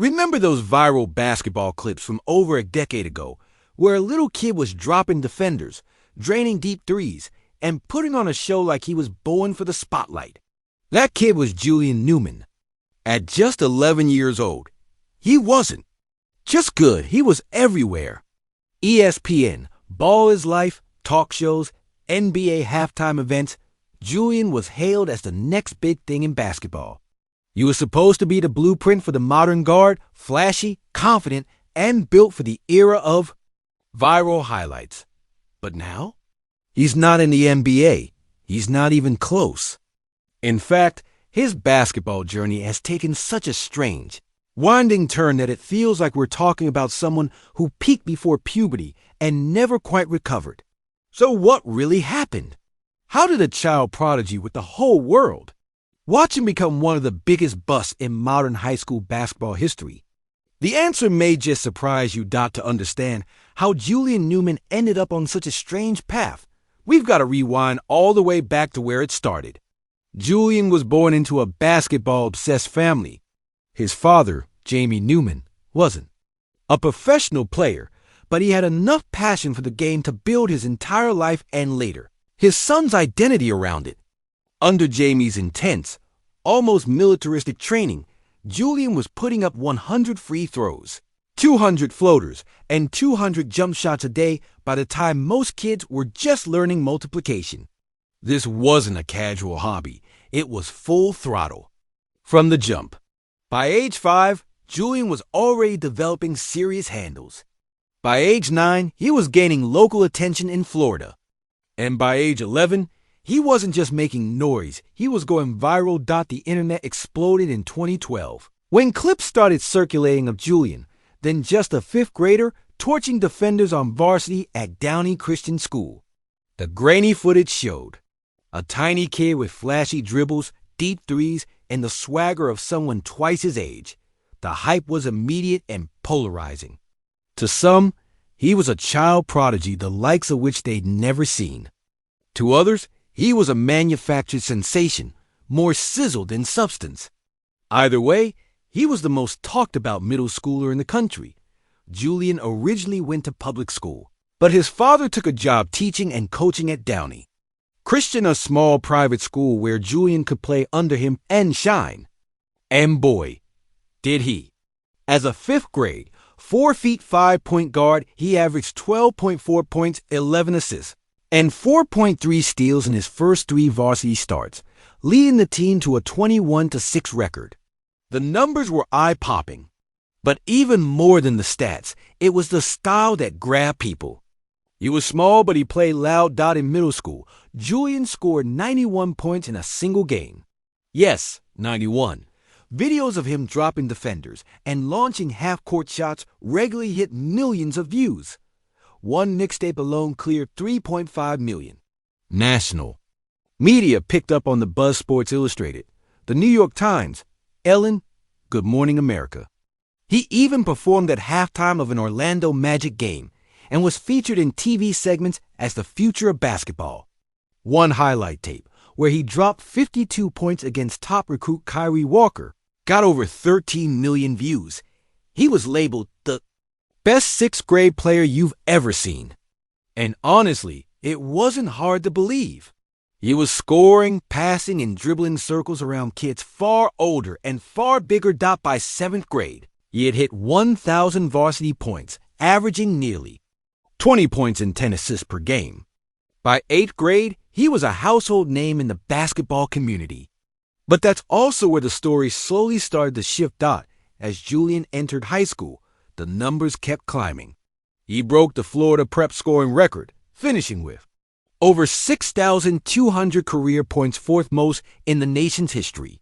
Remember those viral basketball clips from over a decade ago where a little kid was dropping defenders, draining deep threes, and putting on a show like he was born for the spotlight? That kid was Julian Newman. At just 11 years old, he wasn't just good, he was everywhere. ESPN, Ballislife, talk shows, NBA halftime events, Julian was hailed as the next big thing in basketball. He was supposed to be the blueprint for the modern guard, flashy, confident, and built for the era of viral highlights. But now, he's not in the NBA. He's not even close. In fact, his basketball journey has taken such a strange, winding turn that it feels like we're talking about someone who peaked before puberty and never quite recovered. So what really happened? How did a child prodigy with the whole world watch him become one of the biggest busts in modern high school basketball history? The answer may just surprise you to understand how Julian Newman ended up on such a strange path. We've got to rewind all the way back to where it started. Julian was born into a basketball-obsessed family. His father, Jamie Newman, wasn't a professional player, but he had enough passion for the game to build his entire life and later his son's identity around it. Under Jamie's intense, almost militaristic training, Julian was putting up 100 free throws, 200 floaters, and 200 jump shots a day by the time most kids were just learning multiplication. This wasn't a casual hobby. It was full throttle. From the jump. By age 5, Julian was already developing serious handles. By age 9, he was gaining local attention in Florida. And by age 11, he wasn't just making noise, he was going viral. The internet exploded in 2012, when clips started circulating of Julian, then just a 5th grader, torching defenders on varsity at Downey Christian School. The grainy footage showed a tiny kid with flashy dribbles, deep threes, and the swagger of someone twice his age. The hype was immediate and polarizing. To some, he was a child prodigy, the likes of which they'd never seen. To others, he was a manufactured sensation, more sizzle than substance. Either way, he was the most talked about middle schooler in the country. Julian originally went to public school, but his father took a job teaching and coaching at Downey Christian, a small private school where Julian could play under him and shine. And boy, did he. As a 5th grade, 4'5" point guard, he averaged 12.4 points, 11 assists, and 4.3 steals in his first 3 varsity starts, leading the team to a 21-6 record. The numbers were eye-popping. But even more than the stats, it was the style that grabbed people. He was small, but he played loud. In middle school, Julian scored 91 points in a single game. Yes, 91. Videos of him dropping defenders and launching half-court shots regularly hit millions of views. One mixtape alone cleared 3.5 million. National media picked up on the buzz. Sports Illustrated, The New York Times, Ellen, Good Morning America. He even performed at halftime of an Orlando Magic game and was featured in TV segments as the future of basketball. One highlight tape, where he dropped 52 points against top recruit Kyrie Walker, got over 13 million views. He was labeled the best 6th grade player you've ever seen. And honestly, it wasn't hard to believe. He was scoring, passing, and dribbling circles around kids far older and far bigger. By 7th grade, he had hit 1,000 varsity points, averaging nearly 20 points and 10 assists per game. By 8th grade, he was a household name in the basketball community. But that's also where the story slowly started to shift. As Julian entered high school, the numbers kept climbing. He broke the Florida prep scoring record, finishing with over 6,200 career points, 4th most in the nation's history.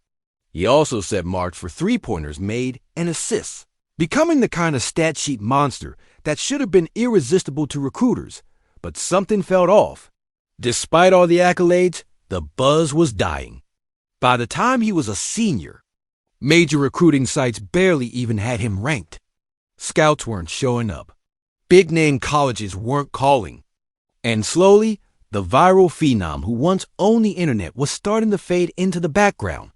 He also set marks for 3-pointers made and assists, becoming the kind of stat sheet monster that should have been irresistible to recruiters. But something felt off. Despite all the accolades, the buzz was dying. By the time he was a senior, major recruiting sites barely even had him ranked. Scouts weren't showing up. Big-name colleges weren't calling. And slowly, the viral phenom who once owned the internet was starting to fade into the background.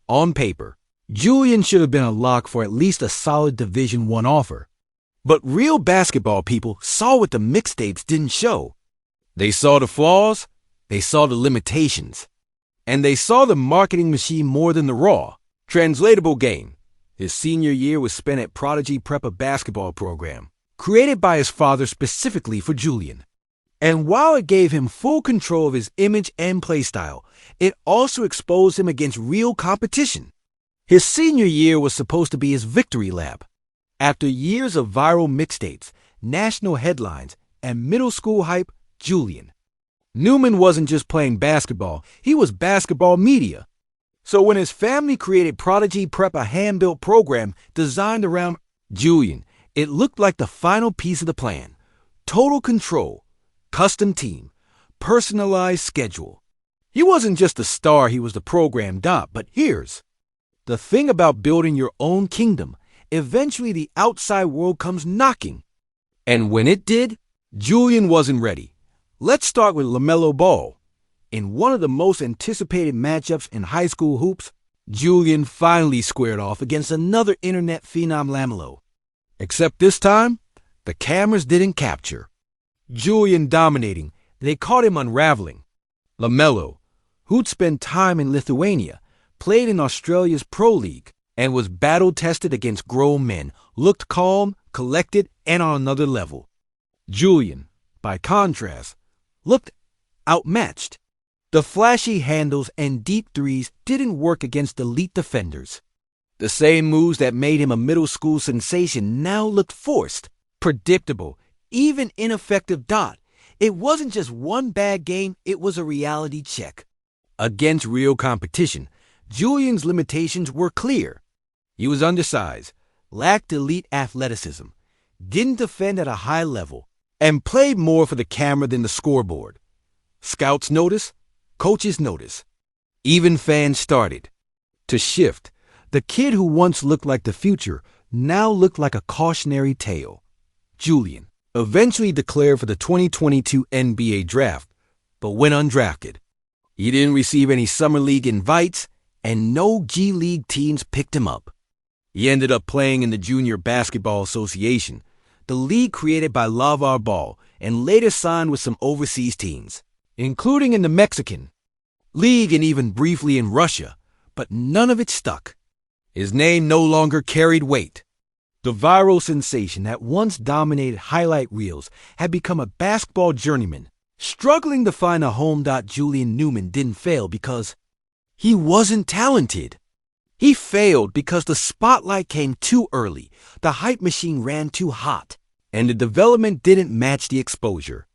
On paper, Julian should have been a lock for at least a solid Division I offer. But real basketball people saw what the mixtapes didn't show. They saw the flaws, they saw the limitations, and they saw the marketing machine more than the raw, translatable game. His senior year was spent at Prodigy Prep, a basketball program created by his father specifically for Julian. And while it gave him full control of his image and play style, it also exposed him against real competition. His senior year was supposed to be his victory lap. After years of viral mixtapes, national headlines, and middle school hype, Julian. Newman wasn't just playing basketball, he was basketball media. So when his family created Prodigy Prep, a hand-built program designed around Julian, it looked like the final piece of the plan. Total control, custom team, personalized schedule. He wasn't just the star, he was the program dot. But here's the thing about building your own kingdom. Eventually the outside world comes knocking. And when it did, Julian wasn't ready. Let's start with LaMelo Ball. In one of the most anticipated matchups in high school hoops, Julian finally squared off against another internet phenom, LaMelo. Except this time, the cameras didn't capture Julian dominating. They caught him unraveling. LaMelo, who'd spent time in Lithuania, played in Australia's Pro League, and was battle-tested against grown men, looked calm, collected, and on another level. Julian, by contrast, looked outmatched. The flashy handles and deep threes didn't work against elite defenders. The same moves that made him a middle school sensation now looked forced, predictable, even ineffective. It wasn't just one bad game, it was a reality check. Against real competition, Julian's limitations were clear. He was undersized, lacked elite athleticism, didn't defend at a high level, and played more for the camera than the scoreboard. Scouts notice, coaches notice. Even fans started to shift. The kid who once looked like the future now looked like a cautionary tale. Julian eventually declared for the 2022 NBA draft, but went undrafted. He didn't receive any summer league invites, and no G League teams picked him up. He ended up playing in the Junior Basketball Association, the league created by LaVar Ball, and later signed with some overseas teams, including in the Mexican League and even briefly in Russia, but none of it stuck. His name no longer carried weight. The viral sensation that once dominated highlight reels had become a basketball journeyman, struggling to find a home. Julian Newman didn't fail because he wasn't talented. He failed because the spotlight came too early, the hype machine ran too hot, and the development didn't match the exposure.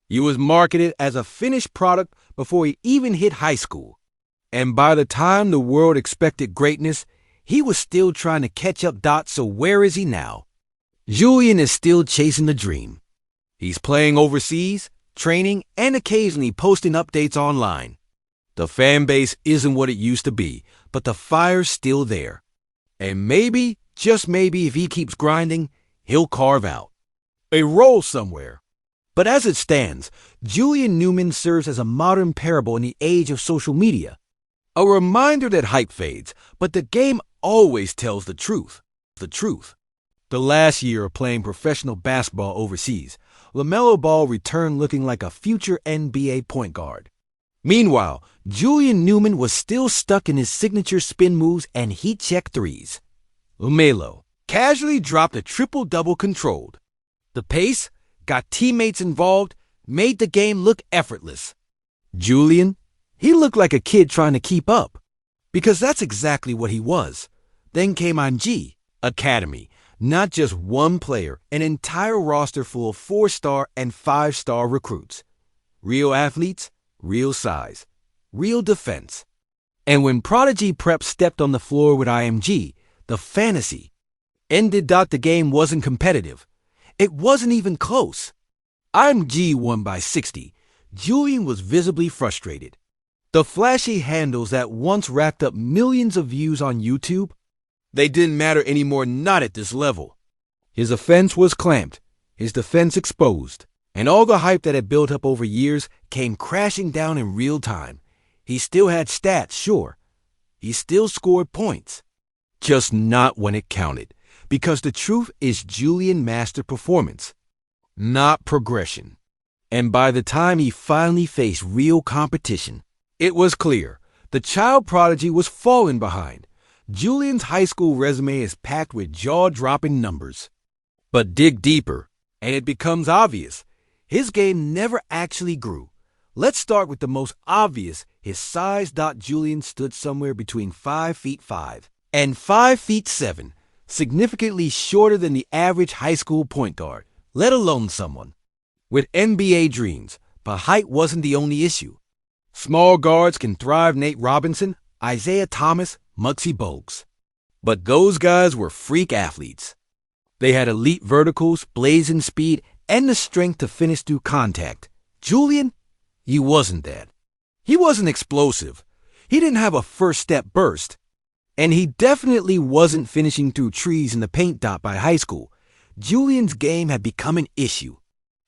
He was marketed as a finished product before he even hit high school. And by the time the world expected greatness, he was still trying to catch up. So where is he now? Julian is still chasing the dream. He's playing overseas, training, and occasionally posting updates online. The fan base isn't what it used to be, but the fire's still there. And maybe, just maybe, if he keeps grinding, he'll carve out a role somewhere. But as it stands, Julian Newman serves as a modern parable in the age of social media. A reminder that hype fades, but the game always tells the truth. The last year of playing professional basketball overseas, LaMelo Ball returned looking like a future NBA point guard. Meanwhile, Julian Newman was still stuck in his signature spin moves and heat-check threes. LaMelo casually dropped a triple-double controlled. The pace got teammates involved, made the game look effortless. Julian, he looked like a kid trying to keep up, because that's exactly what he was. Then came IG Academy, not just one player, an entire roster full of 4-star and 5-star recruits. Real athletes, real size, real defense. And when Prodigy Prep stepped on the floor with IMG, the fantasy ended. The game wasn't competitive. It wasn't even close. IMG won by 60. Julian was visibly frustrated. The flashy handles that once racked up millions of views on YouTube, they didn't matter anymore, not at this level. His offense was clamped, his defense exposed, and all the hype that had built up over years came crashing down in real time. He still had stats, sure. He still scored points. Just not when it counted, because the truth is Julian mastered performance, not progression. And by the time he finally faced real competition, it was clear the child prodigy was falling behind. Julian's high school resume is packed with jaw-dropping numbers. But dig deeper, and it becomes obvious. His game never actually grew. Let's start with the most obvious, his size. Julian stood somewhere between 5'5" and 5'7", significantly shorter than the average high school point guard, let alone someone with NBA dreams. But height wasn't the only issue. Small guards can thrive. Nate Robinson, Isaiah Thomas, Muggsy Bogues. But those guys were freak athletes. They had elite verticals, blazing speed, and the strength to finish through contact. Julian, he wasn't that. He wasn't explosive. He didn't have a first-step burst. And he definitely wasn't finishing through trees in the paint. By high school, Julian's game had become an issue.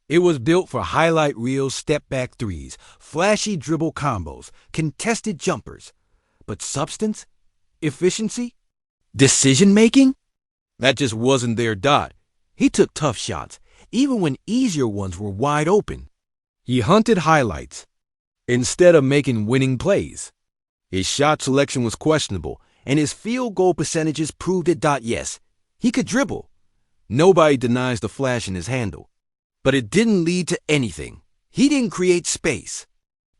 It was built for highlight reels, step-back threes, flashy dribble combos, contested jumpers. But substance? Efficiency? Decision-making? That just wasn't there. He took tough shots, even when easier ones were wide open. He hunted highlights instead of making winning plays. His shot selection was questionable, and his field goal percentages proved it. Yes, he could dribble. Nobody denies the flash in his handle. But it didn't lead to anything. He didn't create space.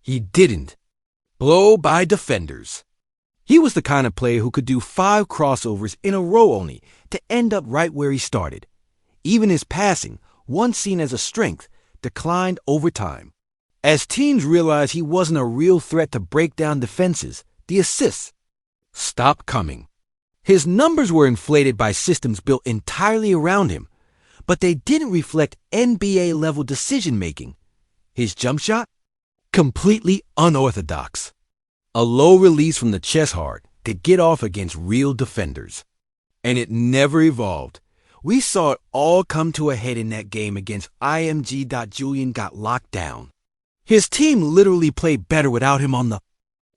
He didn't blow by defenders. He was the kind of player who could do 5 crossovers in a row only to end up right where he started. Even his passing, once seen as a strength, declined over time. As teams realized he wasn't a real threat to break down defenses, the assists stopped coming. His numbers were inflated by systems built entirely around him, but they didn't reflect NBA-level decision-making. His jump shot? Completely unorthodox. A low release from the chest hard to get off against real defenders. And it never evolved. We saw it all come to a head in that game against IMG. Julian got locked down. His team literally played better without him on the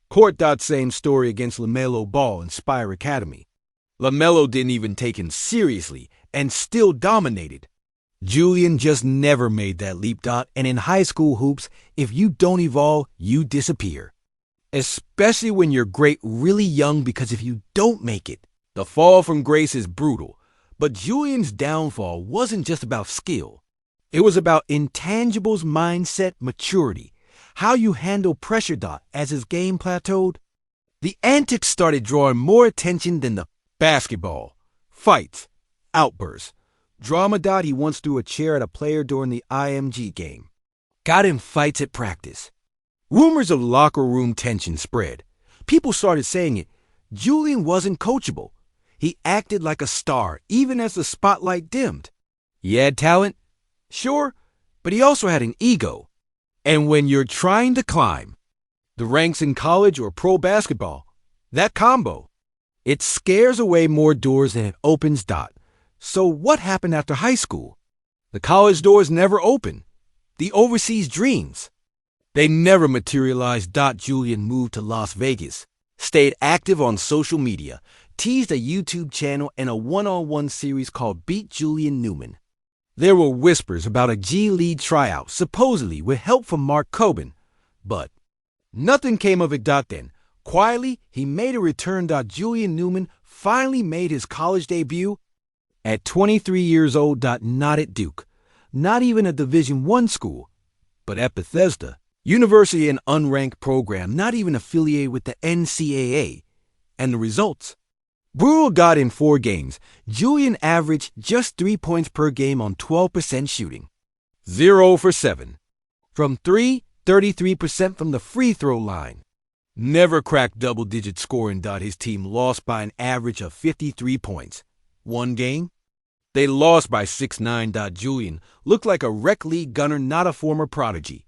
court. Same story against LaMelo Ball in Spire Academy. LaMelo didn't even take him seriously and still dominated. Julian just never made that leap. And in high school hoops, if you don't evolve, you disappear. Especially when you're great really young, because if you don't make it, the fall from grace is brutal. But Julian's downfall wasn't just about skill. It was about intangibles, mindset, maturity, how you handle pressure. As his game plateaued, the antics started drawing more attention than the basketball, fights, outbursts, drama. He once threw a chair at a player during the IMG game. Got in fights at practice. Rumors of locker room tension spread. People started saying it. Julian wasn't coachable. He acted like a star, even as the spotlight dimmed. He had talent, sure, but he also had an ego. And when you're trying to climb the ranks in college or pro basketball, that combo, it scares away more doors than it opens. So what happened after high school? The college doors never opened. The overseas dreams, they never materialized. Julian moved to Las Vegas, stayed active on social media, teased a YouTube channel and a one-on-one series called Beat Julian Newman. There were whispers about a G League tryout, supposedly with help from Mark Cuban, but nothing came of it. Then, quietly, he made a return. Julian Newman finally made his college debut at 23 years old. Not at Duke, not even a Division I school, but at Bethesda University, an unranked program not even affiliated with the NCAA. And the results? Brutal. In 4 games, Julian averaged just 3 points per game on 12% shooting. 0 for 7. From 3, 33% from the free throw line. Never cracked double-digit scoring. His team lost by an average of 53 points. 1 game? They lost by 6-9. Julian looked like a rec league gunner, not a former prodigy.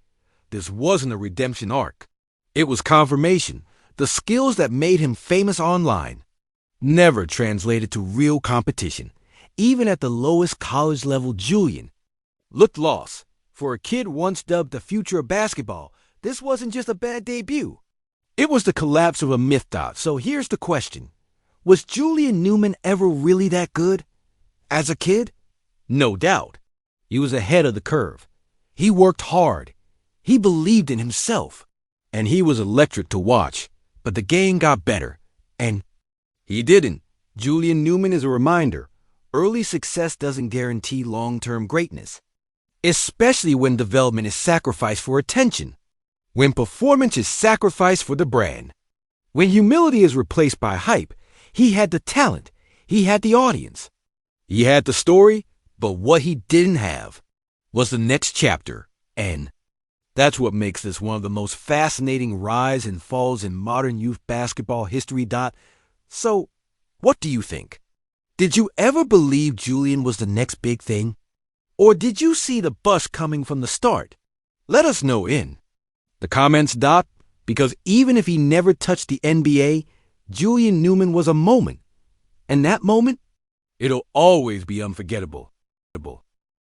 This wasn't a redemption arc. It was confirmation. The skills that made him famous online never translated to real competition. Even at the lowest college level, Julian looked lost. For a kid once dubbed the future of basketball, this wasn't just a bad debut. It was the collapse of a myth. So here's the question. Was Julian Newman ever really that good? As a kid? No doubt. He was ahead of the curve. He worked hard. He believed in himself. And he was electric to watch. But the game got better. And he didn't. Julian Newman is a reminder. Early success doesn't guarantee long-term greatness. Especially when development is sacrificed for attention. When performance is sacrificed for the brand. When humility is replaced by hype, he had the talent. He had the audience. He had the story, but what he didn't have was the next chapter. And that's what makes this one of the most fascinating rise and falls in modern youth basketball history. So, what do you think? Did you ever believe Julian was the next big thing? Or did you see the bus coming from the start? Let us know in the comments. Because even if he never touched the NBA, Julian Newman was a moment. And that moment, it'll always be unforgettable.